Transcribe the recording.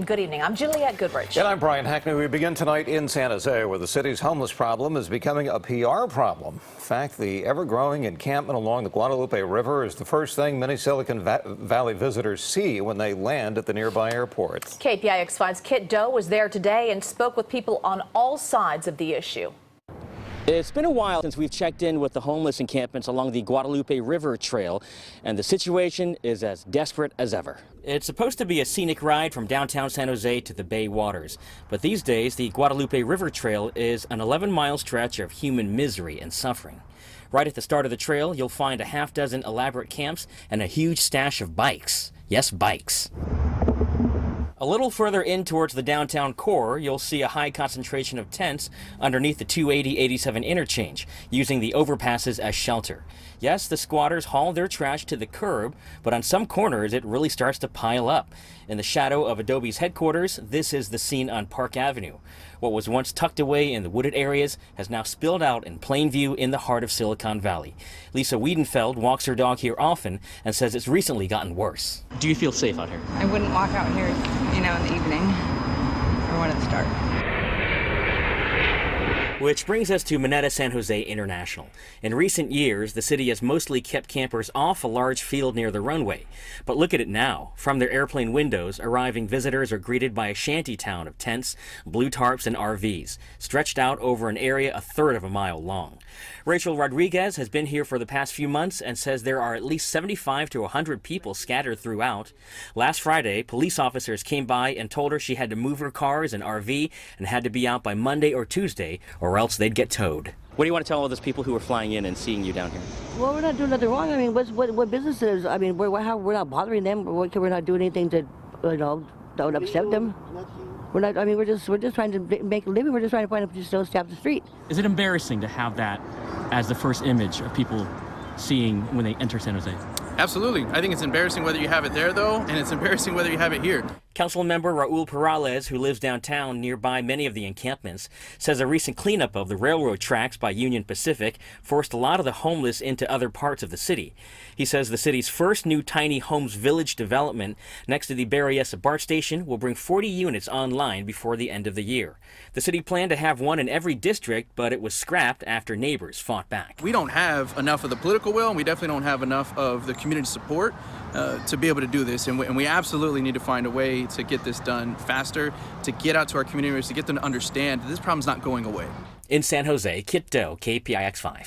Good evening. I'm Juliette Goodrich. And I'm Brian Hackney. We begin tonight in San Jose, where the city's homeless problem is becoming a PR problem. In fact, the ever-growing encampment along the Guadalupe River is the first thing many Silicon Valley visitors see when they land at the nearby airport. KPIX 5's Kiet Do was there today and spoke with people on all sides of the issue. It's been a while since we've checked in with the homeless encampments along the Guadalupe River trail, and the situation is as desperate as ever. It's supposed to be a scenic ride from downtown San Jose to the Bay waters, but these days the Guadalupe River trail is an 11-mile stretch of human misery and suffering. Right at the start of the trail, you'll find a half-dozen elaborate camps and a huge stash of bikes. Yes, bikes. A little further in towards the downtown core, you'll see a high concentration of tents underneath the 280-87 interchange, using the overpasses as shelter. Yes, the squatters haul their trash to the curb, but on some corners it really starts to pile up. In the shadow of Adobe's headquarters, this is the scene on Park Avenue. What was once tucked away in the wooded areas has now spilled out in plain view in the heart of Silicon Valley. Lisa Wiedenfeld walks her dog here often and says it's recently gotten worse. Do you feel safe out here? I wouldn't walk out here, in the evening or when it's dark. Which brings us to Mineta San Jose International. In recent years, the city has mostly kept campers off a large field near the runway. But look at it now. From their airplane windows, arriving visitors are greeted by a shanty town of tents, blue tarps, and RVs, stretched out over an area a third of a mile long. Rachel Rodriguez has been here for the past few months and says there are at least 75 to 100 people scattered throughout. Last Friday, police officers came by and told her she had to move her cars and RV and had to be out by Monday or Tuesday, or else they'd get towed. What do you want to tell all those people who are flying in and seeing you down here? Well, we're not doing nothing wrong. I mean, what business is? I mean, we're not bothering them. We're not doing anything to, don't upset them. We're not. I mean, we're just trying to make a living. We're just trying to find a just stay off the street. Is it embarrassing to have that as the first image of people seeing when they enter San Jose? Absolutely. I think it's embarrassing whether you have it there, though, and it's embarrassing whether you have it here. Council member Raul Perales, who lives downtown nearby many of the encampments, says a recent cleanup of the railroad tracks by Union Pacific forced a lot of the homeless into other parts of the city. He says the city's first new tiny homes village development next to the Berryessa BART station will bring 40 units online before the end of the year. The city planned to have one in every district, but it was scrapped after neighbors fought back. We don't have enough of the political will, and we definitely don't have enough of the community support to be able to do this, and we absolutely need to find a way to get this done faster, to get out to our communities, to get them to understand that this problem's not going away. In San Jose, Kiet Do, KPIX 5.